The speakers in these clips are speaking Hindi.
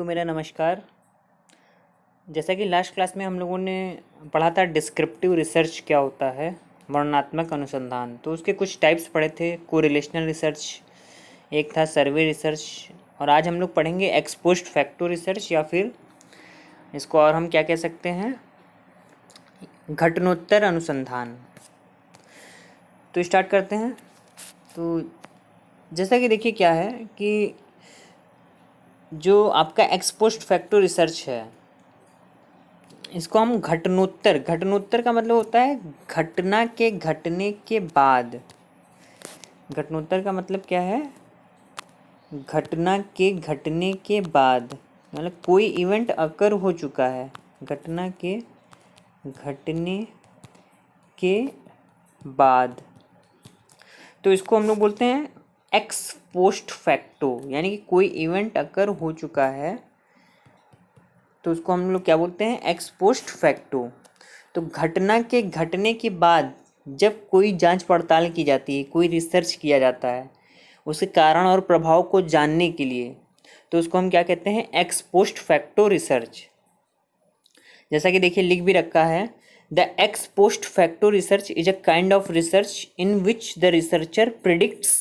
को मेरा नमस्कार। जैसा कि लास्ट क्लास में हम लोगों ने पढ़ा था डिस्क्रिप्टिव रिसर्च क्या होता है, वर्णनात्मक अनुसंधान। तो उसके कुछ टाइप्स पढ़े थे, कोरिलेशनल रिसर्च, एक था सर्वे रिसर्च, और आज हम लोग पढ़ेंगे एक्स पोस्ट फैक्टो रिसर्च, या फिर इसको और हम क्या कह सकते हैं, घटनोत्तर अनुसंधान। तो स्टार्ट करते हैं। तो जैसा कि देखिए क्या है कि जो आपका एक्स पोस्ट फैक्टो रिसर्च है, इसको हम घटनोत्तर का मतलब होता है घटना के घटने के बाद। घटनोत्तर का मतलब क्या है, घटना के घटने के बाद, मतलब कोई इवेंट अकर हो चुका है, घटना के घटने के बाद, तो इसको हम लोग बोलते हैं एक्स पोस्ट फैक्टो। यानी कि कोई इवेंट अकर हो चुका है तो उसको हम लोग क्या बोलते हैं, एक्स पोस्ट फैक्टो। तो घटना के घटने के बाद जब कोई जांच पड़ताल की जाती है, कोई रिसर्च किया जाता है उसके कारण और प्रभाव को जानने के लिए, तो उसको हम क्या कहते हैं, एक्स पोस्ट फैक्टो रिसर्च। जैसा कि देखिए लिख भी रखा है, the ex post facto research is a kind of research in which the researcher predicts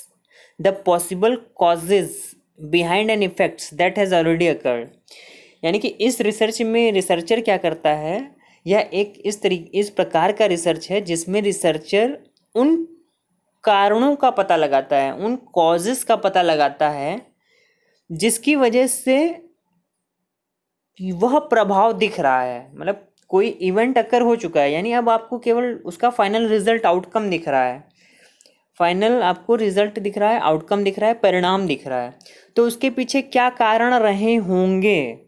the possible causes behind an effects that has already occurred. यानी कि इस रिसर्च में रिसर्चर क्या करता है, यह एक इस प्रकार का रिसर्च है जिसमें रिसर्चर उन कारणों का पता लगाता है, उन कॉजेस का पता लगाता है जिसकी वजह से वह प्रभाव दिख रहा है। मतलब कोई इवेंट अकर हो चुका है, यानी अब आपको केवल उसका फाइनल रिजल्ट आउटकम दिख रहा है, फाइनल आपको रिजल्ट दिख रहा है, आउटकम दिख रहा है, परिणाम दिख रहा है। तो उसके पीछे क्या कारण रहे होंगे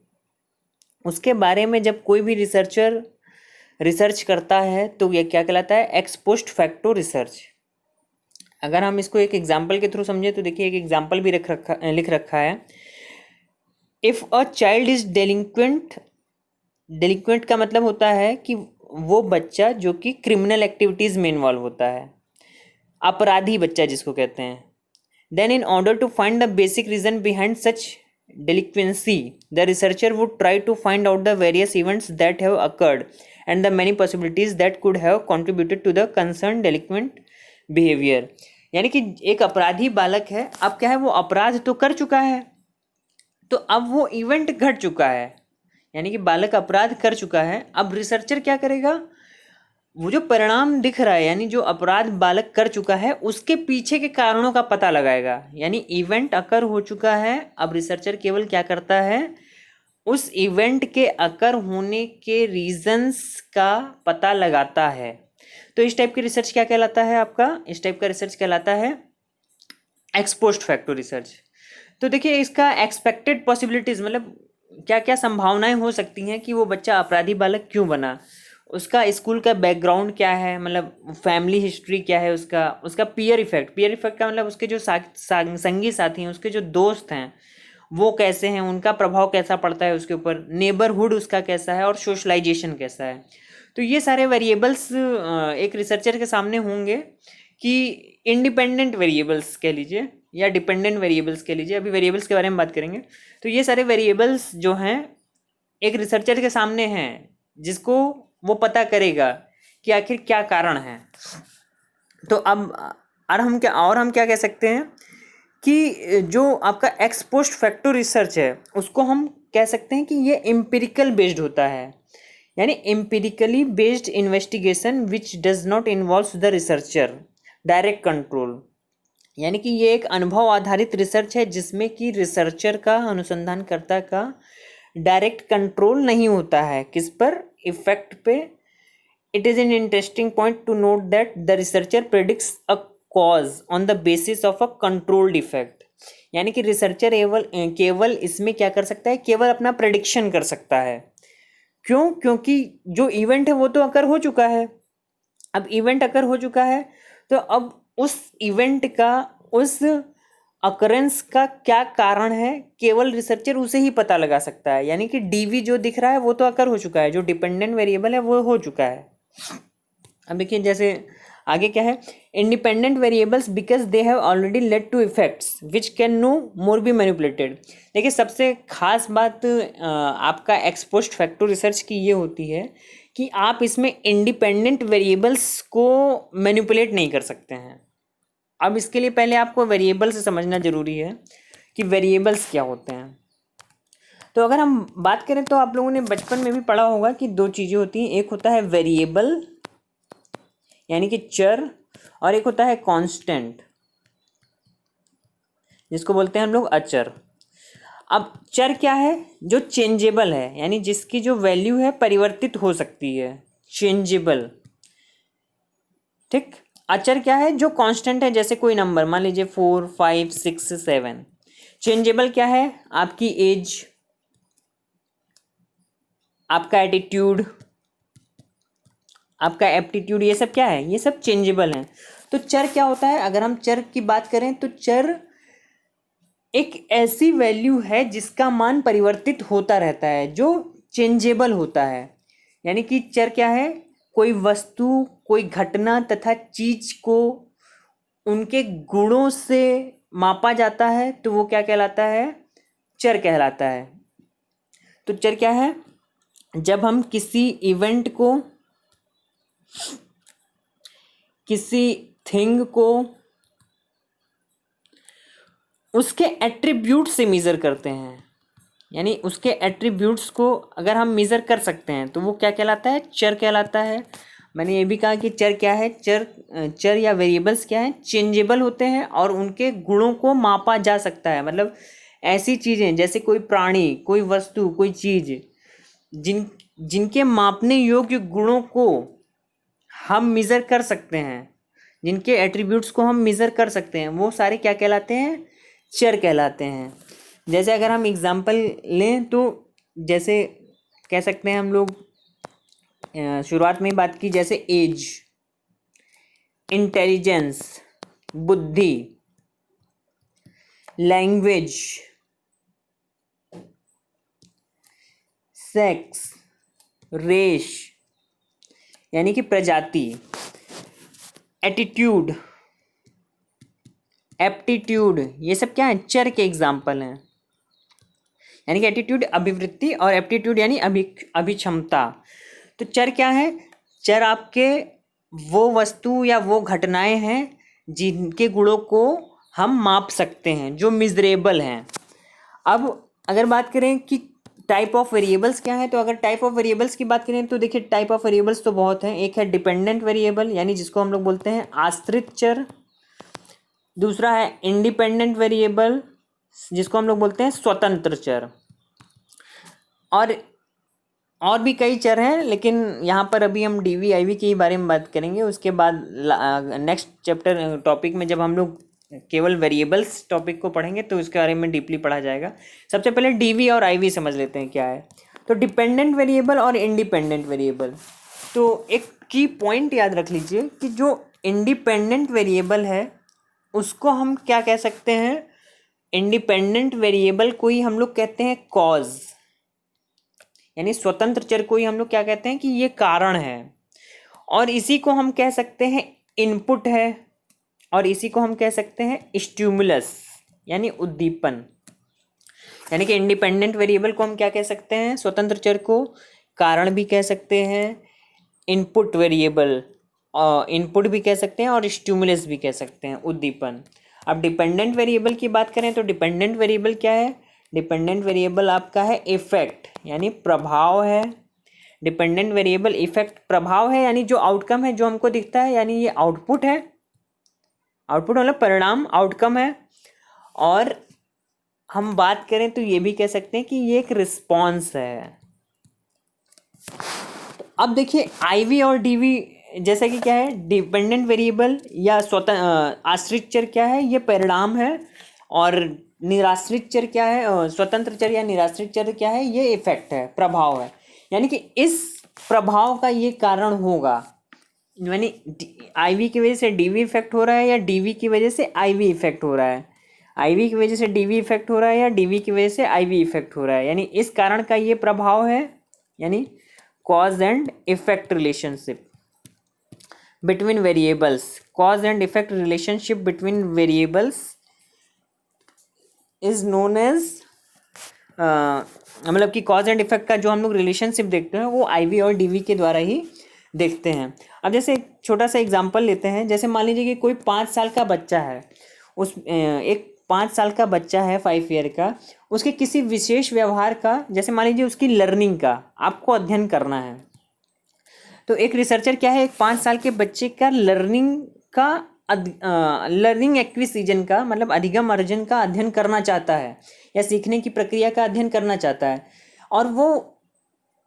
उसके बारे में जब कोई भी रिसर्चर रिसर्च करता है तो यह क्या कहलाता है, एक्स पोस्ट फैक्टो रिसर्च। अगर हम इसको एक एग्जाम्पल के थ्रू समझे तो देखिए एक एग्जाम्पल भी लिख रखा है, इफ़ अ चाइल्ड इज डेलिंक्वेंट। डेलिंक्वेंट का मतलब होता है कि वो बच्चा जो कि क्रिमिनल एक्टिविटीज़ में इन्वॉल्व होता है, अपराधी बच्चा जिसको कहते हैं। Then in order to find the basic reason behind such delinquency, the researcher would try to find out the various events that have occurred and the many possibilities that could have contributed to the concerned delinquent behavior। यानी कि एक अपराधी बालक है, अब क्या है, वो अपराध तो कर चुका है, तो अब वो इवेंट घट चुका है, यानी कि बालक अपराध कर चुका है। अब रिसर्चर क्या करेगा, वो जो परिणाम दिख रहा है, यानी जो अपराध बालक कर चुका है उसके पीछे के कारणों का पता लगाएगा। यानी इवेंट अकर हो चुका है, अब रिसर्चर केवल क्या करता है, उस इवेंट के अकर होने के रीजंस का पता लगाता है। तो इस टाइप की रिसर्च क्या कहलाता है आपका, इस टाइप का रिसर्च कहलाता है एक्स पोस्ट फैक्टो रिसर्च। तो देखिए इसका एक्सपेक्टेड पॉसिबिलिटीज, मतलब क्या क्या संभावनाएं हो सकती हैं कि वो बच्चा अपराधी बालक क्यों बना, उसका स्कूल का बैकग्राउंड क्या है, मतलब फैमिली हिस्ट्री क्या है, उसका पीयर इफेक्ट का मतलब उसके जो संगी साथी हैं, उसके जो दोस्त हैं वो कैसे हैं, उनका प्रभाव कैसा पड़ता है उसके ऊपर, नेबरहुड उसका कैसा है, और सोशलाइजेशन कैसा है। तो ये सारे वेरिएबल्स एक रिसर्चर के सामने होंगे, कि इंडिपेंडेंट वेरिएबल्स कह लीजिए या डिपेंडेंट वेरिएबल्स कह लीजिए, अभी वेरिएबल्स के बारे में बात करेंगे। तो ये सारे वेरिएबल्स जो हैं एक रिसर्चर के सामने हैं, जिसको वो पता करेगा कि आखिर क्या कारण है। तो अब हम क्या कह सकते हैं कि जो आपका एक्स पोस्ट फैक्टो रिसर्च है उसको हम कह सकते हैं कि ये एम्पिरिकल बेस्ड होता है, यानी empirically based investigation which does not involve the researcher direct control. यानी कि ये एक अनुभव आधारित रिसर्च है जिसमें कि रिसर्चर का, अनुसंधानकर्ता का डायरेक्ट कंट्रोल नहीं होता है, किस पर, इफेक्ट पे। It is an interesting point two note that the researcher predicts a cause on the basis of a controlled effect. यानी कि रिसर्चर केवल इसमें क्या कर सकता है, केवल अपना प्रेडिक्शन कर सकता है। क्यों, क्योंकि जो इवेंट है वो तो अकर हो चुका है। अब इवेंट अकर हो चुका है तो अब उस इवेंट का, उस अकरेंस का क्या कारण है, केवल रिसर्चर उसे ही पता लगा सकता है। यानी कि डीवी जो दिख रहा है वो तो अकर हो चुका है, जो डिपेंडेंट वेरिएबल है वो हो चुका है। अब देखिए जैसे आगे क्या है, independent variables because they have already led to effects which can no more be manipulated. देखिए सबसे खास बात आपका एक्स पोस्ट फैक्टो रिसर्च की ये होती है कि आप इसमें इंडिपेंडेंट वेरिएबल्स को मैनिपुलेट नहीं कर सकते हैं। अब इसके लिए पहले आपको वेरिएबल्स समझना जरूरी है कि वेरिएबल्स क्या होते हैं। तो अगर हम बात करें तो आप लोगों ने बचपन में भी पढ़ा होगा कि दो चीज़ें होती हैं, एक होता है वेरिएबल यानी कि चर, और एक होता है कांस्टेंट जिसको बोलते हैं हम लोग अचर। अब चर क्या है, जो चेंजेबल है यानी जिसकी जो वैल्यू है परिवर्तित हो सकती है, चेंजेबल, ठीक। अचर क्या है, जो कांस्टेंट है, जैसे कोई नंबर मान लीजिए 4 5 6 7। चेंजेबल क्या है, आपकी एज, आपका एटीट्यूड, आपका एप्टीट्यूड, ये सब क्या है, ये सब चेंजेबल हैं। तो चर क्या होता है, अगर हम चर की बात करें तो चर एक ऐसी वैल्यू है जिसका मान परिवर्तित होता रहता है, जो चेंजेबल होता है। यानी कि चर क्या है, कोई वस्तु, कोई घटना तथा चीज को उनके गुणों से मापा जाता है तो वो क्या कहलाता है, चर कहलाता है। तो चर क्या है, जब हम किसी इवेंट को, किसी थिंग को उसके एट्रीब्यूट से मेज़र करते हैं, यानी उसके एट्रीब्यूट्स को अगर हम मेज़र कर सकते हैं तो वो क्या कहलाता है, चर कहलाता है। मैंने ये भी कहा कि चर क्या है, चर या वेरिएबल्स क्या हैं, चेंजेबल होते हैं और उनके गुणों को मापा जा सकता है। मतलब ऐसी चीज़ें जैसे कोई प्राणी, कोई वस्तु, कोई चीज़ जिनके मापने योग्य गुणों को हम मेज़र कर सकते हैं, जिनके एट्रीब्यूट्स को हम मेज़र कर सकते हैं, वो सारे क्या कहलाते हैं, चर कहलाते हैं। जैसे अगर हम एग्जांपल लें तो जैसे कह सकते हैं हम लोग, शुरुआत में बात की जैसे एज, इंटेलिजेंस, बुद्धि, लैंग्वेज, सेक्स, रेश यानी कि प्रजाति, एटीट्यूड, एप्टीट्यूड, ये सब क्या है, चर के एग्जाम्पल हैं। यानी कि एटीट्यूड अभिवृत्ति और एप्टीट्यूड यानी अभिक्षमता। तो चर क्या है, चर आपके वो वस्तु या वो घटनाएं हैं जिनके गुणों को हम माप सकते हैं, जो मिजरेबल हैं। अब अगर बात करें कि टाइप ऑफ वेरिएबल्स क्या है, तो अगर टाइप ऑफ वेरिएबल्स की बात करें तो देखिए टाइप ऑफ वेरिएबल्स तो बहुत हैं। एक है डिपेंडेंट वेरिएबल यानी जिसको हम लोग बोलते हैं आश्रित चर, दूसरा है इंडिपेंडेंट वेरिएबल जिसको हम लोग बोलते हैं स्वतंत्र चर, और भी कई चर हैं, लेकिन यहाँ पर अभी हम डीवी आईवी के बारे में बात करेंगे। उसके बाद नेक्स्ट चैप्टर टॉपिक में जब हम लोग केवल वेरिएबल्स टॉपिक को पढ़ेंगे तो इसके बारे में डीपली पढ़ा जाएगा। सबसे पहले डीवी और आईवी समझ लेते हैं क्या है। तो डिपेंडेंट वेरिएबल और इंडिपेंडेंट वेरिएबल, तो एक की पॉइंट याद रख लीजिए कि जो इंडिपेंडेंट वेरिएबल है उसको हम क्या कह सकते हैं, इंडिपेंडेंट वेरिएबल को ही हम लोग कहते हैं कॉज, यानी स्वतंत्र चर को ही हम लोग क्या कहते हैं कि ये कारण है, और इसी को हम कह सकते हैं इनपुट है, और इसी को हम कह सकते हैं स्टिमुलस यानी उद्दीपन। यानी कि इंडिपेंडेंट वेरिएबल को हम क्या कह सकते हैं, स्वतंत्र चर को कारण भी कह सकते हैं, इनपुट वेरिएबल इनपुट भी कह सकते हैं, और स्टिमुलस भी कह सकते हैं, उद्दीपन। अब डिपेंडेंट वेरिएबल की बात करें तो डिपेंडेंट वेरिएबल क्या है, डिपेंडेंट वेरिएबल आपका है इफेक्ट यानी प्रभाव है। डिपेंडेंट वेरिएबल इफेक्ट प्रभाव है यानी जो आउटकम है जो हमको दिखता है, यानी ये आउटपुट है, आउटपुट मतलब परिणाम, आउटकम है। और हम बात करें तो ये भी कह सकते हैं कि ये एक रिस्पॉन्स है। अब देखिए आईवी और डीवी जैसा कि क्या है, डिपेंडेंट वेरिएबल या आश्रित चर क्या है, ये परिणाम है, और निराश्रित चर क्या है, स्वतंत्र चर या निराश्रित चर क्या है, ये इफेक्ट है, प्रभाव है। यानी कि इस प्रभाव का ये कारण होगा, यानी आईवी की वजह से डीवी इफेक्ट हो रहा है या डीवी की वजह से आईवी इफेक्ट हो रहा है, आईवी की वजह से डीवी इफेक्ट हो रहा है या डीवी की वजह से आईवी इफेक्ट हो रहा है, यानी इस कारण का ये प्रभाव है, यानी cause and effect relationship. Between variables, cause and effect relationship between variables is known as, मतलब कि कॉज एंड इफेक्ट का जो हम लोग रिलेशनशिप देखते हैं वो आईवी और डीवी के द्वारा ही देखते हैं। अब जैसे एक छोटा सा एग्जांपल लेते हैं, जैसे मान लीजिए कि कोई 5 साल का बच्चा है, एक 5 साल का बच्चा है, 5 ईयर का, उसके किसी विशेष व्यवहार का, जैसे मान लीजिए उसकी लर्निंग का आपको अध्ययन करना है। तो एक रिसर्चर क्या है, एक 5 साल के बच्चे का लर्निंग एक्विजिशन का मतलब अधिगम अर्जन का अध्ययन करना चाहता है, या सीखने की प्रक्रिया का अध्ययन करना चाहता है, और वो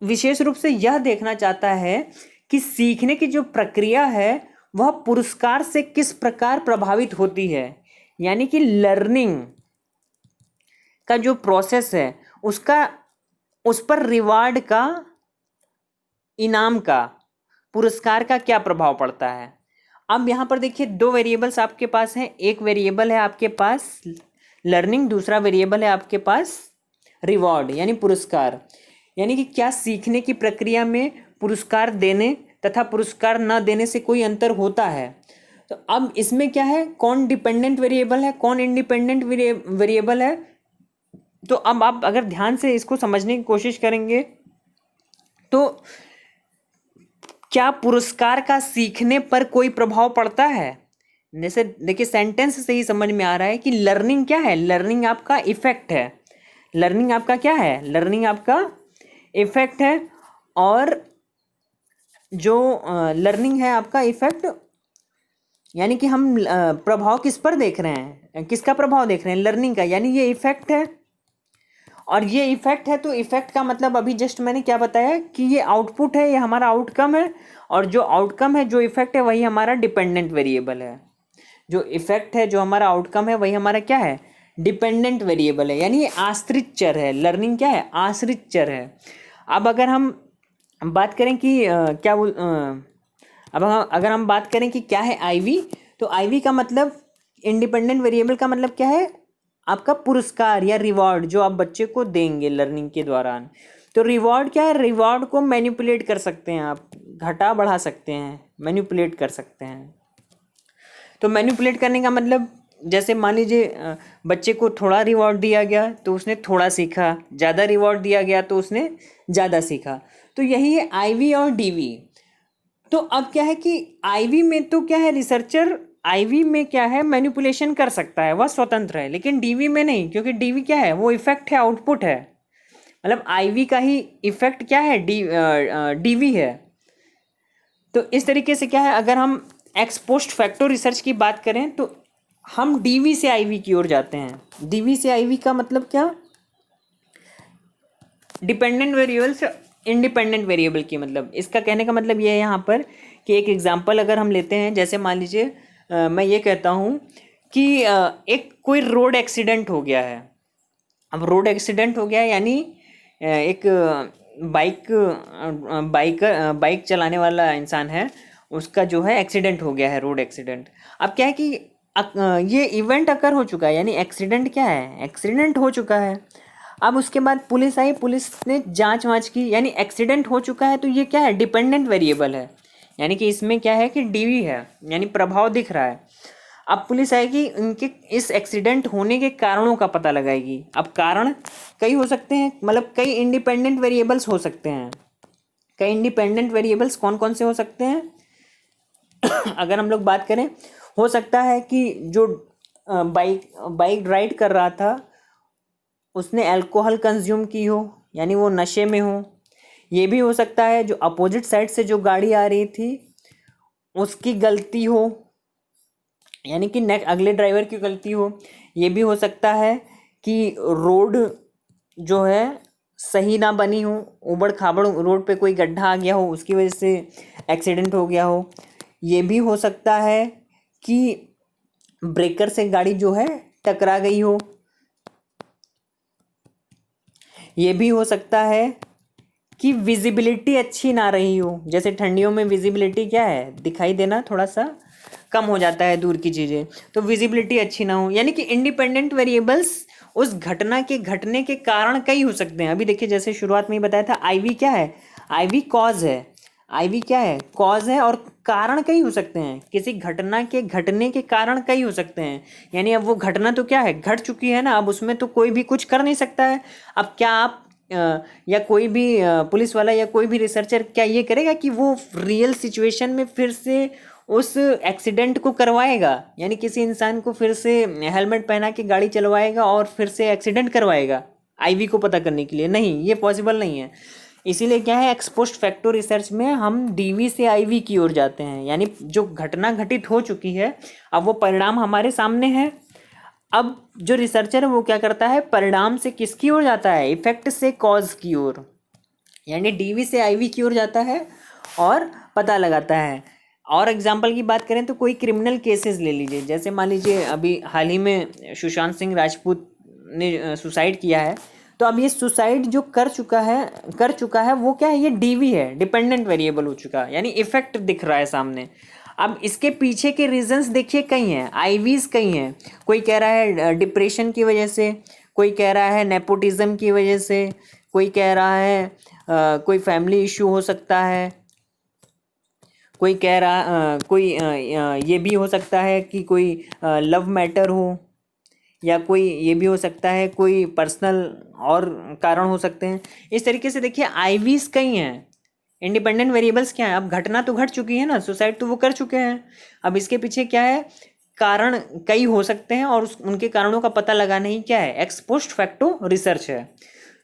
विशेष रूप से यह देखना चाहता है कि सीखने की जो प्रक्रिया है वह पुरस्कार से किस प्रकार प्रभावित होती है। यानी कि लर्निंग का जो प्रोसेस है उसका, उस पर रिवार्ड का, इनाम का, पुरस्कार का क्या प्रभाव पड़ता है। अब यहाँ पर देखिए 2 वेरिएबल्स आपके पास हैं, एक वेरिएबल है आपके पास लर्निंग, दूसरा वेरिएबल है आपके पास रिवॉर्ड यानी पुरस्कार। यानी कि क्या सीखने की प्रक्रिया में पुरस्कार देने तथा पुरस्कार न देने से कोई अंतर होता है। तो अब इसमें क्या है, कौन डिपेंडेंट वेरिएबल है, कौन इंडिपेंडेंट वेरिएबल है। तो अब आप अगर ध्यान से इसको समझने की कोशिश करेंगे तो क्या पुरस्कार का सीखने पर कोई प्रभाव पड़ता है। जैसे देखिए सेंटेंस से ही समझ में आ रहा है कि लर्निंग क्या है, लर्निंग आपका इफेक्ट है, लर्निंग आपका क्या है, लर्निंग आपका इफेक्ट है। और जो लर्निंग है आपका इफेक्ट, यानी कि हम प्रभाव किस पर देख रहे हैं, किसका प्रभाव देख रहे हैं, लर्निंग का, यानी ये इफेक्ट है। और ये इफेक्ट है तो इफेक्ट का मतलब अभी जस्ट मैंने क्या बताया कि ये आउटपुट है, ये हमारा आउटकम है, और जो आउटकम है, जो इफेक्ट है, वही हमारा डिपेंडेंट वेरिएबल है। जो इफेक्ट है, जो हमारा आउटकम है, वही हमारा क्या है, डिपेंडेंट वेरिएबल है, यानी ये आश्रित चर है। लर्निंग क्या है, आश्रित चर है। अब अगर हम बात करें कि अगर हम बात करें कि क्या है आईवी, तो आईवी का मतलब, इंडिपेंडेंट वेरिएबल का मतलब क्या है, आपका पुरस्कार या रिवॉर्ड जो आप बच्चे को देंगे लर्निंग के दौरान। तो रिवॉर्ड क्या है, रिवॉर्ड को मैनिपुलेट कर सकते हैं आप, घटा बढ़ा सकते हैं, मैनिपुलेट कर सकते हैं। तो मैनिपुलेट करने का मतलब, जैसे मान लीजिए बच्चे को थोड़ा रिवॉर्ड दिया गया तो उसने थोड़ा सीखा, ज़्यादा रिवॉर्ड दिया गया तो उसने ज़्यादा सीखा। तो यही है आईवी और डीवी। तो अब क्या है कि आईवी में तो क्या है, रिसर्चर आईवी में क्या है, मैनिपुलेशन कर सकता है, वह स्वतंत्र है, लेकिन डीवी में नहीं, क्योंकि डीवी क्या है, वो इफेक्ट है, आउटपुट है। मतलब आईवी का ही इफेक्ट क्या है, डीवी है। तो इस तरीके से क्या है, अगर हम एक्स पोस्ट फैक्टो रिसर्च की बात करें तो हम डीवी से आईवी की ओर जाते हैं। डीवी से आईवी का मतलब क्या, डिपेंडेंट वेरिएबल से इंडिपेंडेंट वेरिएबल की, मतलब इसका कहने का मतलब ये है यहाँ पर कि एक एग्जांपल अगर हम लेते हैं, जैसे मान लीजिए मैं ये कहता हूँ कि एक कोई रोड एक्सीडेंट हो गया है। अब रोड एक्सीडेंट हो गया है, यानी एक बाइक चलाने वाला इंसान है, उसका जो है एक्सीडेंट हो गया है, रोड एक्सीडेंट। अब क्या है कि ये इवेंट अकर हो चुका है, यानी एक्सीडेंट क्या है, एक्सीडेंट हो चुका है। अब उसके बाद पुलिस आई, पुलिस ने जांच वाँच की, यानी एक्सीडेंट हो चुका है, तो ये क्या है, डिपेंडेंट वेरिएबल है, यानी कि इसमें क्या है कि डीवी है, यानी प्रभाव दिख रहा है। अब पुलिस आएगी, उनके इस एक्सीडेंट होने के कारणों का पता लगाएगी। अब कारण कई हो सकते हैं, मतलब कई इंडिपेंडेंट वेरिएबल्स हो सकते हैं। कई इंडिपेंडेंट वेरिएबल्स कौन कौन से हो सकते हैं अगर हम लोग बात करें, हो सकता है कि जो बाइक राइड कर रहा था उसने अल्कोहल कंज्यूम की हो, यानी वो नशे में हो। ये भी हो सकता है जो अपोजिट साइड से जो गाड़ी आ रही थी उसकी गलती हो, यानी कि अगले ड्राइवर की गलती हो। ये भी हो सकता है कि रोड जो है सही ना बनी हो, उबड़ खाबड़ रोड पे कोई गड्ढा आ गया हो, उसकी वजह से एक्सीडेंट हो गया हो। ये भी हो सकता है कि ब्रेकर से गाड़ी जो है टकरा गई हो। ये भी हो सकता है कि विजिबिलिटी अच्छी ना रही हो, जैसे ठंडियों में विजिबिलिटी क्या है, दिखाई देना थोड़ा सा कम हो जाता है दूर की चीज़ें, तो विजिबिलिटी अच्छी ना हो। यानी कि इंडिपेंडेंट वेरिएबल्स उस घटना के घटने के कारण कई हो सकते हैं। अभी देखिए जैसे शुरुआत में ही बताया था, आईवी क्या है, आईवी कॉज है। आईवी क्या है, कॉज है, और कारण कई हो सकते हैं, किसी घटना के घटने के कारण कई हो सकते हैं। यानी अब वो घटना तो क्या है, घट चुकी है ना, अब उसमें तो कोई भी कुछ कर नहीं सकता है। अब क्या आप या कोई भी पुलिस वाला या कोई भी रिसर्चर क्या ये करेगा कि वो रियल सिचुएशन में फिर से उस एक्सीडेंट को करवाएगा, यानी किसी इंसान को फिर से हेलमेट पहना के गाड़ी चलवाएगा और फिर से एक्सीडेंट करवाएगा आईवी को पता करने के लिए? नहीं, ये पॉसिबल नहीं है। इसीलिए क्या है, एक्स पोस्ट फैक्टो रिसर्च में हम डीवी से आईवी की ओर जाते हैं, यानी जो घटना घटित हो चुकी है अब वो परिणाम हमारे सामने है। अब जो रिसर्चर है वो क्या करता है, परिणाम से किसकी ओर जाता है, इफेक्ट से कॉज की ओर, यानी डीवी से आईवी की ओर जाता है और पता लगाता है। और एग्जाम्पल की बात करें तो कोई क्रिमिनल केसेस ले लीजिए, जैसे मान लीजिए अभी हाल ही में सुशांत सिंह राजपूत ने सुसाइड किया है, तो अब ये सुसाइड जो कर चुका है वो क्या है, ये डीवी है, डिपेंडेंट वेरिएबल हो चुका है, यानी इफेक्ट दिख रहा है सामने। अब इसके पीछे के रीजंस देखिए कई हैं, आईवीज कई हैं। कोई कह रहा है डिप्रेशन की वजह से, कोई कह रहा है नेपोटिज्म की वजह से, कोई कह रहा है कोई फैमिली इशू हो सकता है, कोई कह रहा ये भी हो सकता है कि कोई लव मैटर हो, या कोई ये भी हो सकता है कोई पर्सनल और कारण हो सकते हैं। इस तरीके से देखिए आईवीज कई हैं, इंडिपेंडेंट वेरिएबल्स क्या है। अब घटना तो घट चुकी है ना, सुसाइड तो वो कर चुके हैं, अब इसके पीछे क्या है, कारण कई हो सकते हैं और उनके कारणों का पता लगाना ही क्या है, एक्स पोस्ट फैक्टो रिसर्च है।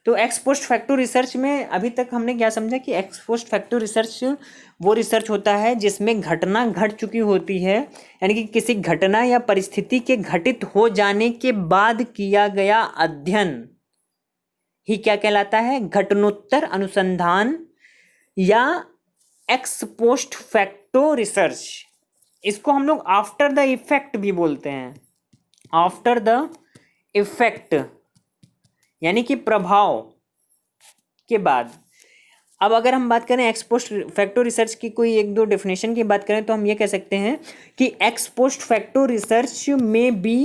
तो एक्स पोस्ट फैक्टो रिसर्च में अभी तक हमने क्या समझा कि एक्स पोस्ट फैक्टो रिसर्च वो रिसर्च होता है जिसमें घटना घट चुकी होती है, यानी कि किसी घटना या परिस्थिति के घटित हो जाने के बाद किया गया अध्ययन ही क्या कहलाता है, घटनोत्तर अनुसंधान या एक्स पोस्ट फैक्टो रिसर्च। इसको हम लोग आफ्टर द इफेक्ट भी बोलते हैं, आफ्टर द इफेक्ट, यानी कि प्रभाव के बाद। अब अगर हम बात करें एक्स पोस्ट फैक्टो रिसर्च की कोई एक दो डेफिनेशन की बात करें तो हम ये कह सकते हैं कि एक्स पोस्ट फैक्टो रिसर्च में be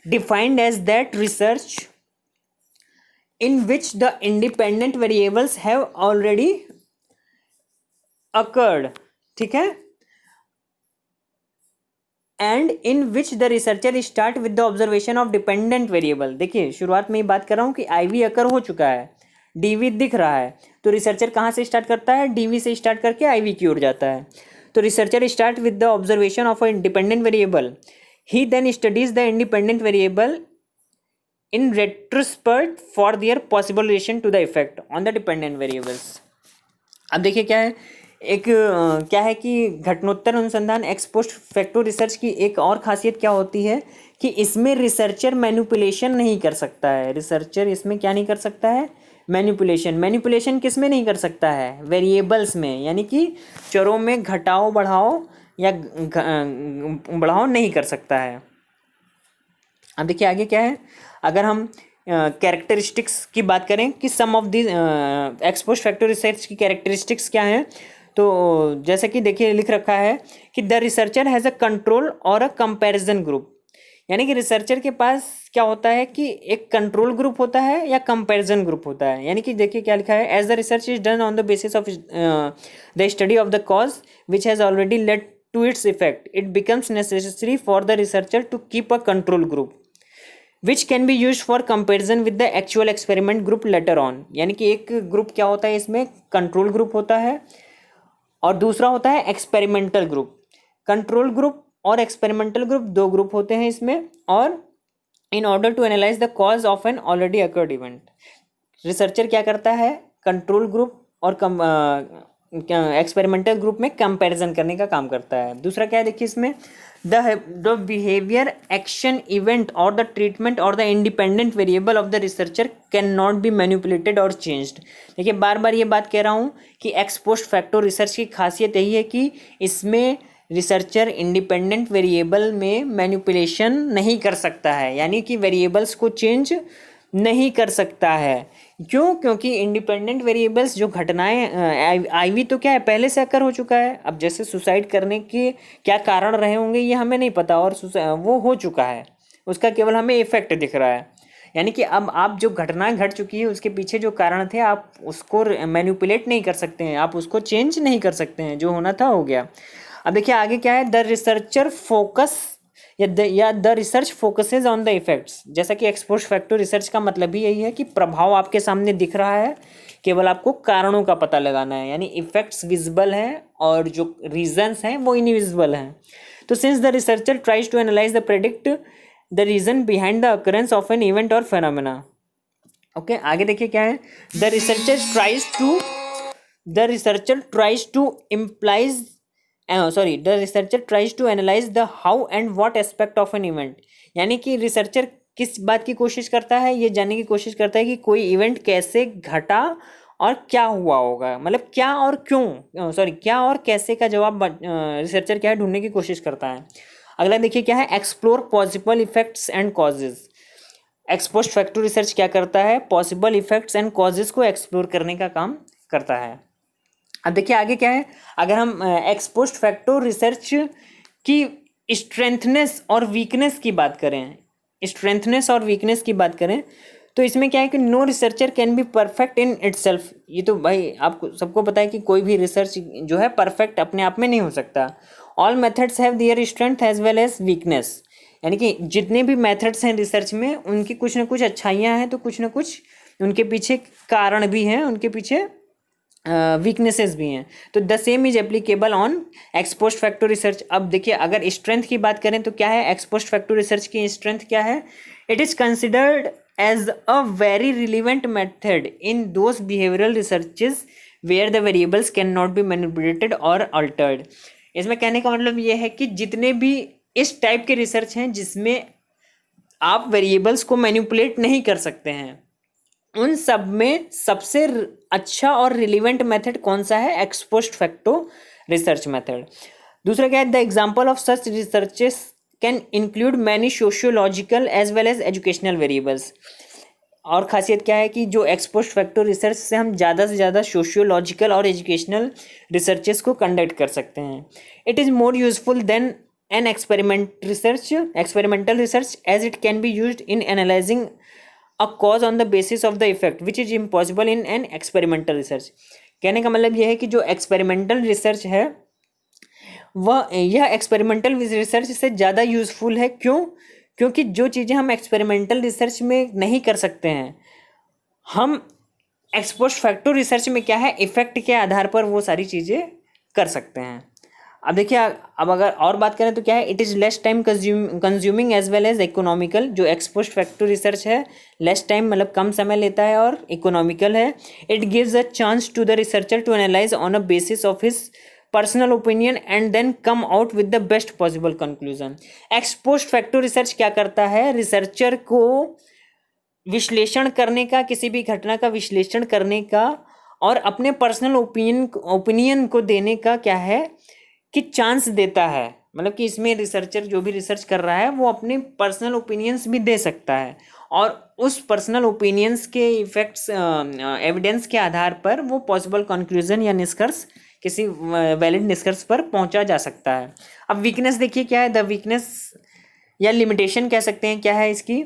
defined as that research in which the independent variables have already occurred, ठीक है, and in which the researcher start with the observation of dependent variable। देखिए शुरुआत में ही बात कर रहा हूँ कि आईवी अकर हो चुका है, डीवी दिख रहा है, तो रिसर्चर कहाँ से स्टार्ट करता है, डीवी से स्टार्ट करके आईवी की ओर जाता है। तो researcher start with the observation of a independent variable, he then studies the independent variable in retrospect for their possible relation to the effect on the dependent variables। अब देखिए क्या है, क्या है कि घटनोत्तर अनुसंधान एक्स पोस्ट फैक्टो रिसर्च की एक और खासियत क्या होती है कि इसमें रिसर्चर मैनिपुलेशन नहीं कर सकता है। रिसर्चर इसमें क्या नहीं कर सकता है, मैनिपुलेशन किस में नहीं कर सकता है, वेरिएबल्स में, यानी कि चरों में घटाओ बढ़ाओ या बढ़ाओ नहीं कर सकता है। अब देखिए आगे क्या है, अगर हम कैरेक्टरिस्टिक्स की बात करें कि some of the ex post facto research की कैरेक्टरिस्टिक्स क्या हैं, तो जैसे कि देखिए लिख रखा है कि the researcher has a control और अ कंपैरिजन ग्रुप, यानी कि रिसर्चर के पास क्या होता है कि एक कंट्रोल ग्रुप होता है या कंपैरिजन ग्रुप होता है। यानी कि देखिए क्या लिखा है, as the research is done on the basis of the study of the cause which has already led to its effect, it becomes necessary for the researcher to keep a control group which can be use for comparison with the actual experiment group later on. यानी कि एक ग्रुप क्या होता है, इसमें कंट्रोल ग्रुप होता है और दूसरा होता है एक्सपेरिमेंटल ग्रुप। कंट्रोल ग्रुप और एक्सपेरिमेंटल ग्रुप दो ग्रुप होते हैं इसमें, और in order to analyse the cause of an already occurred event, researcher क्या करता है, कंट्रोल ग्रुप और एक्सपेरिमेंटल ग्रुप में कंपैरिजन करने का काम करता है। दूसरा क्या है देखिए इसमें, the behavior, action, event or the treatment or the independent variable of the researcher cannot be manipulated or changed। देखिए बार बार ये बात कह रहा हूँ कि एक्स पोस्ट फैक्टो रिसर्च की खासियत यही है कि इसमें रिसर्चर इंडिपेंडेंट वेरिएबल में मैनिपुलेशन नहीं कर सकता है, यानी कि वेरिएबल्स को चेंज नहीं कर सकता है। क्यों? क्योंकि इंडिपेंडेंट वेरिएबल्स जो घटनाएं, आईवी तो क्या है पहले से अकर हो चुका है। अब जैसे सुसाइड करने के क्या कारण रहे होंगे ये हमें नहीं पता, और वो हो चुका है, उसका केवल हमें इफेक्ट दिख रहा है। यानी कि अब आप जो घटना घट चुकी है उसके पीछे जो कारण थे आप उसको मैनिपुलेट नहीं कर सकते हैं, आप उसको चेंज नहीं कर सकते हैं, जो होना था हो गया। अब देखिए आगे क्या है, द रिसर्चर फोकस या the research focuses on the effects. जैसा कि एक्सपोस्ट फैक्टर रिसर्च का मतलब ही यही है कि प्रभाव आपके सामने दिख रहा है, केवल आपको कारणों का पता लगाना है, यानी इफेक्ट्स विजिबल हैं और जो रीजंस हैं वो इनविजिबल हैं। तो since the researcher tries to analyse the predict the reason behind the occurrence of an event और फेनोमेना। ओके, आगे देखिए क्या है, the researcher tries to implies the researcher tries to analyse the how and what aspect of an event. यानी कि रिसर्चर किस बात की कोशिश करता है, ये जानने की कोशिश करता है कि कोई इवेंट कैसे घटा और क्या हुआ होगा, मतलब क्या और क्यों, क्या और कैसे का जवाब रिसर्चर क्या है ढूंढने की कोशिश करता है। अगला देखिए क्या है, explore possible effects and causes. Ex post factor research क्या करता है, पॉसिबल इफेक्ट्स एंड कॉजेज को एक्सप्लोर करने का काम करता है। अब देखिए आगे क्या है, अगर हम एक्सपोस्ट फैक्टर रिसर्च की स्ट्रेंथनेस और वीकनेस की बात करें, तो इसमें क्या है कि no researcher can be perfect in itself. ये तो भाई आपको सबको पता है कि कोई भी रिसर्च जो है परफेक्ट अपने आप में नहीं हो सकता। All methods have their strength as well as weakness. यानी कि जितने भी मेथड्स हैं रिसर्च में उनकी कुछ ना कुछ अच्छाइयाँ हैं, तो कुछ ना कुछ उनके पीछे कारण भी हैं, उनके पीछे वीकनेसेस भी हैं। तो the same is applicable on ex post factor research. अब देखिए अगर स्ट्रेंथ की बात करें तो क्या है, एक्सपोस्ट फैक्टर रिसर्च की स्ट्रेंथ क्या है, it is considered as a very relevant method in those behavioural researches where the variables can not be manipulated और अल्टर्ड। इसमें कहने का मतलब ये है कि जितने भी इस टाइप के रिसर्च हैं जिसमें आप वेरिएबल्स को मैनिपुलेट नहीं कर सकते हैं, उन सब में सबसे अच्छा और रिलीवेंट मेथड कौन सा है, एक्सपोस्ट फैक्टो रिसर्च मेथड। दूसरा क्या है, the example of such researches can include many sociological as well as educational variables. और खासियत क्या है कि जो एक्सपोस्ट फैक्टर रिसर्च से हम ज़्यादा से ज़्यादा सोशियोलॉजिकल और एजुकेशनल रिसर्चेस को कंडक्ट कर सकते हैं। It is more useful than an experimental research as it can be used in analysing a cause on the basis of the effect which is impossible in an experimental research. कहने का मतलब यह है कि जो एक्सपेरिमेंटल रिसर्च है यह एक्सपेरिमेंटल रिसर्च से ज़्यादा यूजफुल है। क्यों? क्योंकि जो चीज़ें हम एक्सपेरिमेंटल रिसर्च में नहीं कर सकते हैं, हम एक्सपोस्ट फैक्टर रिसर्च में क्या है, इफेक्ट के आधार पर वो सारी चीज़ें कर सकते हैं। अब देखिए अब अगर और बात करें तो क्या है, it is less time consuming as well as economical. जो एक्सपोस्ट फैक्टर रिसर्च है लेस टाइम मतलब कम समय लेता है और इकोनॉमिकल है। It gives a chance to the researcher to analyse on a basis of his personal opinion and then come out with the best possible conclusion. Ex post factor research क्या करता है, रिसर्चर को विश्लेषण करने का, किसी भी घटना का विश्लेषण करने का और अपने पर्सनल ओपिनियन को देने का क्या है कि चांस देता है। मतलब कि इसमें रिसर्चर जो भी रिसर्च कर रहा है वो अपने पर्सनल ओपिनियंस भी दे सकता है और उस पर्सनल ओपिनियंस के इफेक्ट्स एविडेंस के आधार पर वो पॉसिबल कंक्लूजन या निष्कर्ष, किसी वैलिड निष्कर्ष पर पहुंचा जा सकता है। अब वीकनेस देखिए क्या है, द वीकनेस या लिमिटेशन कह सकते हैं क्या है इसकी।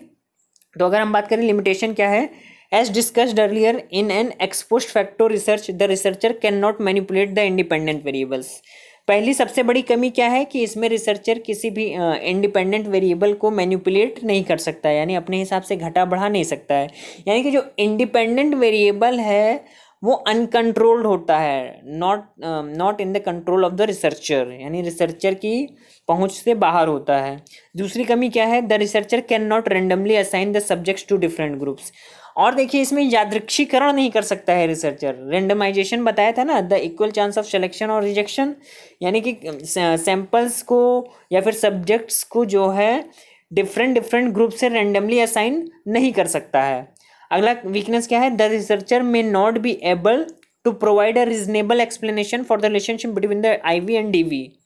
तो अगर हम बात करें लिमिटेशन क्या है, as discussed earlier in an ex post factor research the researcher can not manipulate the independent variables. पहली सबसे बड़ी कमी क्या है कि इसमें रिसर्चर किसी भी इंडिपेंडेंट वेरिएबल को मैनिपुलेट नहीं कर सकता है, यानी अपने हिसाब से घटा बढ़ा नहीं सकता है। यानी कि जो इंडिपेंडेंट वेरिएबल है वो अनकंट्रोल्ड होता है, not in the control of the researcher, यानी रिसर्चर की पहुंच से बाहर होता है। दूसरी कमी क्या है, the researcher can not randomly assign the subjects to different groups. और देखिए इसमें यादृच्छिकरण नहीं कर सकता है रिसर्चर। रेंडमाइजेशन बताया था ना, the equal chance of selection और रिजेक्शन, यानी कि सैंपल्स को या फिर सब्जेक्ट्स को जो है डिफरेंट ग्रुप से रेंडमली असाइन नहीं कर सकता है। अगला वीकनेस क्या है, the researcher may not be able to provide a reasonable explanation for the relationship between the IV and DV.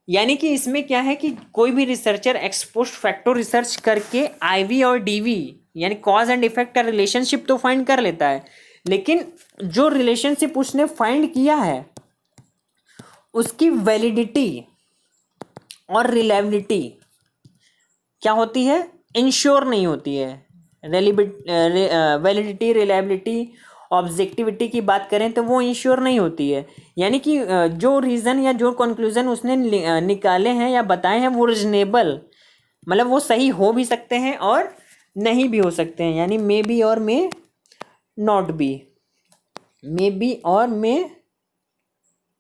यानी कि इसमें क्या है कि कोई भी रिसर्चर एक्सपोस्ट फैक्टर रिसर्च करके आईवी और डीवी यानी कॉज एंड इफेक्ट का रिलेशनशिप तो फाइंड कर लेता है, लेकिन जो रिलेशनशिप उसने फाइंड किया है उसकी वैलिडिटी और रिलायबिलिटी क्या होती है, इंश्योर नहीं होती है। वैलिडिटी, रिलायबिलिटी, ऑब्जेक्टिविटी की बात करें तो वो इंश्योर नहीं होती है। यानी कि जो रीज़न या जो कंक्लूज़न उसने निकाले हैं या बताए हैं वो रीजनेबल, मतलब वो सही हो भी सकते हैं और नहीं भी हो सकते हैं, यानी मे बी और मे नॉट बी, मे बी और मे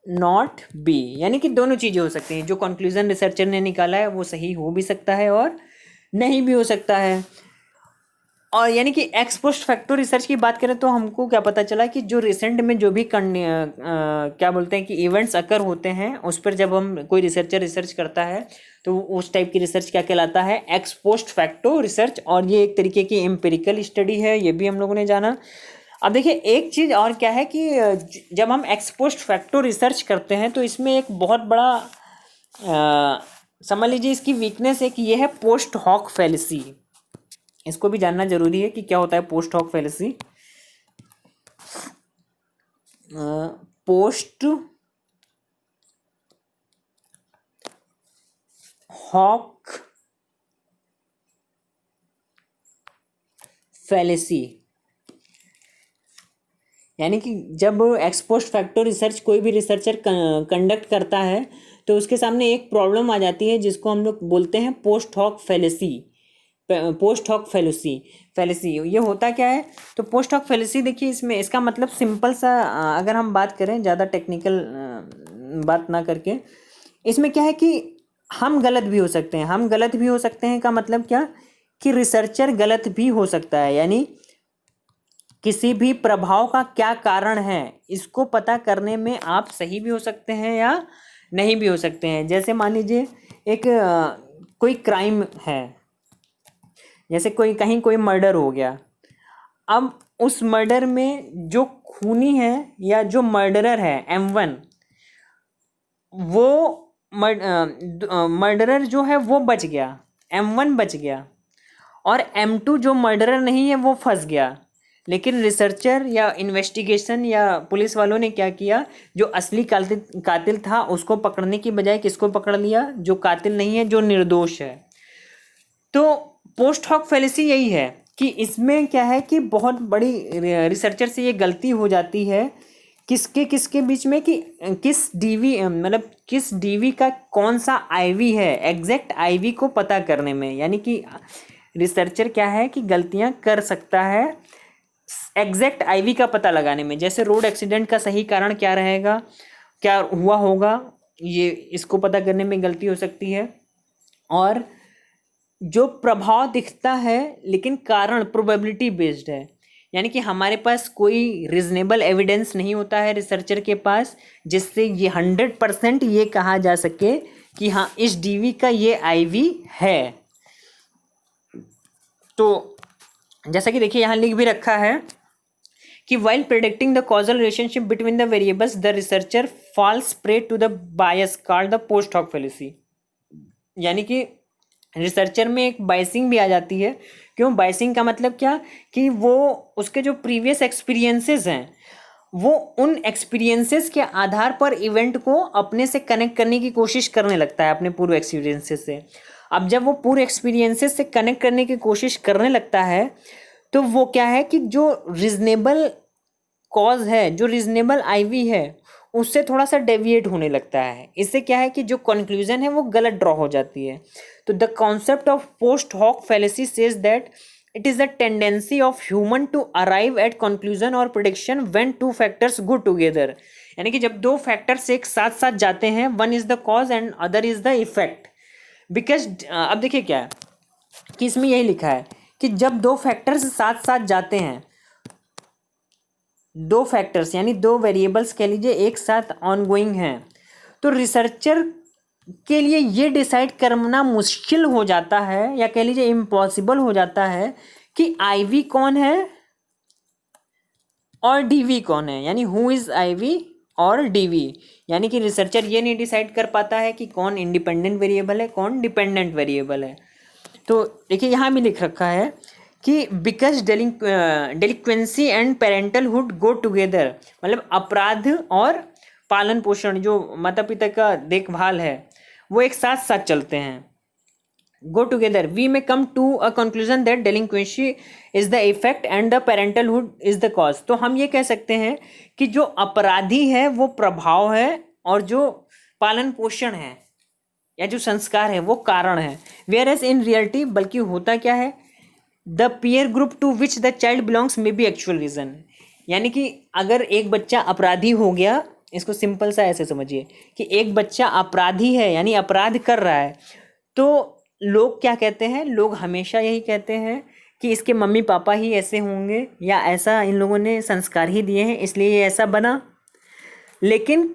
नॉट बी, यानी कि दोनों चीज़ें हो सकती हैं। जो कंक्लूजन रिसर्चर ने निकाला है वो सही हो भी सकता है और नहीं भी हो सकता है। और यानी कि एक्स पोस्ट फैक्टो रिसर्च की बात करें तो हमको क्या पता चला कि जो रिसेंट में जो भी क्या बोलते हैं कि इवेंट्स अकर होते हैं उस पर जब हम कोई रिसर्चर रिसर्च करता है तो उस टाइप की रिसर्च क्या कहलाता है, एक्स पोस्ट फैक्टो रिसर्च। और ये एक तरीके की एम्पिरिकल स्टडी है, ये भी हम लोगों ने जाना। अब देखिए एक चीज़ और क्या है कि जब हम एक्स पोस्ट फैक्टो रिसर्च करते हैं तो इसमें एक बहुत बड़ा समझ लीजिए इसकी वीकनेस है कि ये है पोस्ट हॉक फैलेसी। इसको भी जानना जरूरी है कि क्या होता है post hoc fallacy. Post hoc fallacy यानी कि जब एक्स पोस्ट फैक्टो रिसर्च कोई भी रिसर्चर कंडक्ट करता है तो उसके सामने एक प्रॉब्लम आ जाती है जिसको हम लोग बोलते हैं post hoc fallacy. Post hoc fallacy ये होता क्या है, तो पोस्ट हॉक फैलेसी देखिए इसमें इसका मतलब सिंपल सा अगर हम बात करें ज़्यादा टेक्निकल बात ना करके, इसमें क्या है कि हम गलत भी हो सकते हैं। हम गलत भी हो सकते हैं का मतलब क्या कि रिसर्चर गलत भी हो सकता है, यानी किसी भी प्रभाव का क्या कारण है इसको पता करने में आप सही भी हो सकते हैं या नहीं भी हो सकते हैं। जैसे मान लीजिए एक कोई क्राइम है, जैसे कहीं कोई मर्डर हो गया। अब उस मर्डर में जो खूनी है या जो मर्डरर है M1, वो मर्डरर जो है वो बच गया, M1 बच गया, और M2 जो मर्डरर नहीं है वो फंस गया। लेकिन रिसर्चर या इन्वेस्टिगेशन या पुलिस वालों ने क्या किया, जो असली कातिल था उसको पकड़ने की बजाय किसको पकड़ लिया, जो कातिल नहीं है, जो निर्दोष है। तो पोस्ट हॉक फैलेसी यही है कि इसमें क्या है कि बहुत बड़ी रिसर्चर से ये गलती हो जाती है किसके बीच में कि किस डीवी मतलब किस डीवी का कौन सा आईवी है, एग्जैक्ट आईवी को पता करने में। यानी कि रिसर्चर क्या है कि गलतियां कर सकता है एग्जैक्ट आईवी का पता लगाने में। जैसे रोड एक्सीडेंट का सही कारण क्या रहेगा, क्या हुआ होगा, ये इसको पता करने में गलती हो सकती है। और जो प्रभाव दिखता है लेकिन कारण प्रोबेबिलिटी बेस्ड है, यानी कि हमारे पास कोई रीजनेबल एविडेंस नहीं होता है रिसर्चर के पास जिससे ये 100% ये कहा जा सके कि हाँ इस डीवी का ये आईवी है। तो जैसा कि देखिए यहाँ लिख भी रखा है कि while predicting the causal relationship between the variables the researcher falls prey to the bias called the post hoc fallacy। यानी कि रिसर्चर में एक बाइसिंग भी आ जाती है। क्यों बाइसिंग का मतलब क्या कि वो उसके जो प्रीवियस एक्सपीरियंसेस हैं वो उन एक्सपीरियंसेस के आधार पर इवेंट को अपने से कनेक्ट करने की कोशिश करने लगता है अपने पूरे एक्सपीरियंसेस से। अब जब वो पूरे एक्सपीरियंसेस से कनेक्ट करने की कोशिश करने लगता है तो वो क्या है कि जो रीजनेबल कॉज है, जो रीजनेबल आईवी है उससे थोड़ा सा डेविएट होने लगता है। इससे क्या है कि जो कंक्लूजन है वो गलत ड्रॉ हो जाती है। तो the concept of post hoc fallacy says that it is the tendency of human to arrive at conclusion और prediction when two factors go together. यानी कि जब दो फैक्टर्स एक साथ साथ जाते हैं, one is the cause and other is the effect. Because अब देखिए क्या है कि इसमें यही लिखा है कि जब दो फैक्टर्स साथ साथ जाते हैं, दो फैक्टर्स यानी दो वेरिएबल्स कह लीजिए एक साथ ऑनगोइंग हैं, तो रिसर्चर के लिए ये डिसाइड करना मुश्किल हो जाता है या कह लीजिए इम्पॉसिबल हो जाता है कि आईवी कौन है और डीवी कौन है, यानी हु इज आईवी और डीवी। यानी कि रिसर्चर ये नहीं डिसाइड कर पाता है कि कौन इंडिपेंडेंट वेरिएबल है कौन डिपेंडेंट वेरिएबल है। तो देखिए यहाँ भी लिख रखा है कि बिकॉज डेलिक्वेंसी एंड पेरेंटलहुड गो टुगेदर, मतलब अपराध और पालन पोषण जो माता पिता का देखभाल है वो एक साथ साथ चलते हैं। go together, we may come to a conclusion that delinquency is the effect and the parentalhood is the cause. तो हम ये कह सकते हैं कि जो अपराधी है वो प्रभाव है और जो पालन पोषण है या जो संस्कार है वो कारण है. whereas in reality, बल्कि होता क्या है, the peer group to which the child belongs may be actual reason. यानी कि अगर एक बच्चा अपराधी हो गया, इसको सिंपल सा ऐसे समझिए कि एक बच्चा अपराधी है यानी अपराध कर रहा है, तो लोग क्या कहते हैं, लोग हमेशा यही कहते हैं कि इसके मम्मी पापा ही ऐसे होंगे या ऐसा इन लोगों ने संस्कार ही दिए हैं इसलिए ये ऐसा बना. लेकिन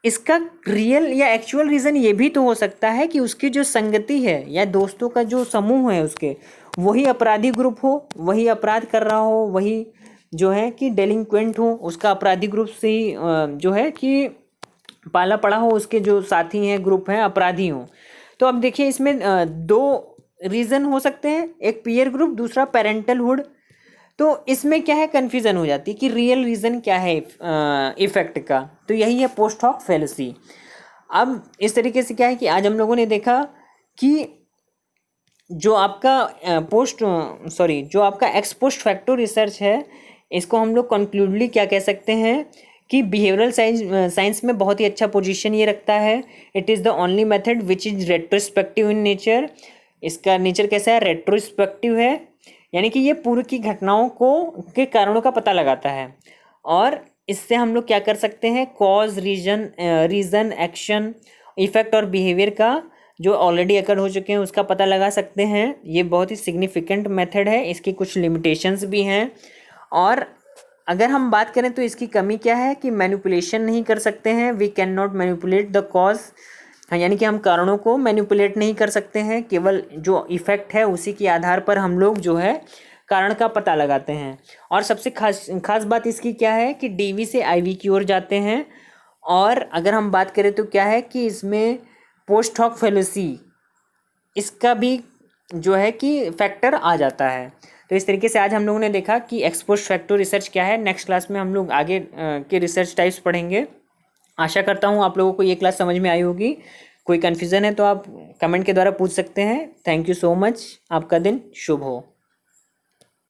इसका रियल या एक्चुअल रीज़न ये भी तो हो सकता है कि उसकी जो संगति है या दोस्तों का जो समूह है उसके, वही अपराधी ग्रुप हो, वही अपराध कर रहा हो, वही जो है कि डेलिंक्वेंट हो, उसका अपराधी ग्रुप से ही जो है कि पाला पड़ा हो, उसके जो साथी हैं ग्रुप हैं अपराधी हों. तो अब देखिए इसमें दो रीज़न हो सकते हैं, एक पीयर ग्रुप, दूसरा पेरेंटलहुड. तो इसमें क्या है, कन्फ्यूज़न हो जाती है कि रियल रीज़न क्या है इफ़ेक्ट का. तो यही है पोस्ट हॉक फैलेसी. अब इस तरीके से क्या है कि आज हम लोगों ने देखा कि जो आपका जो आपका एक्स पोस्ट फैक्टो रिसर्च है, इसको हम लोग कंक्लूडली क्या कह सकते हैं कि बिहेवियरल साइंस में बहुत ही अच्छा पोजीशन ये रखता है. It is the only method which is retrospective in nature. इसका नेचर कैसा है, रेट्रोस्पेक्टिव है, यानी कि ये पूर्व की घटनाओं के कारणों का पता लगाता है. और इससे हम लोग क्या कर सकते हैं, कॉज, रीज़न, एक्शन, इफेक्ट और बिहेवियर का जो ऑलरेडी अकर हो चुके हैं उसका पता लगा सकते हैं. ये बहुत ही सिग्निफिकेंट मेथड है, इसकी कुछ लिमिटेशंस भी हैं. और अगर हम बात करें तो इसकी कमी क्या है कि मैनिपुलेशन नहीं कर सकते हैं. We can not manipulate the cause, यानी कि हम कारणों को मैनिपुलेट नहीं कर सकते हैं, केवल जो इफ़ेक्ट है उसी के आधार पर हम लोग जो है कारण का पता लगाते हैं. और सबसे खास बात इसकी क्या है कि डीवी से आईवी की ओर जाते हैं. और अगर हम बात करें तो क्या है कि इसमें पोस्ट हॉक फैलेसी, इसका भी जो है कि फैक्टर आ जाता है. तो इस तरीके से आज हम लोगों ने देखा कि एक्स पोस्ट फैक्टो रिसर्च क्या है. नेक्स्ट क्लास में हम लोग आगे के रिसर्च टाइप्स पढ़ेंगे. आशा करता हूँ आप लोगों को ये क्लास समझ में आई होगी. कोई कन्फ्यूज़न है तो आप कमेंट के द्वारा पूछ सकते हैं. Thank you so much. आपका दिन शुभ हो.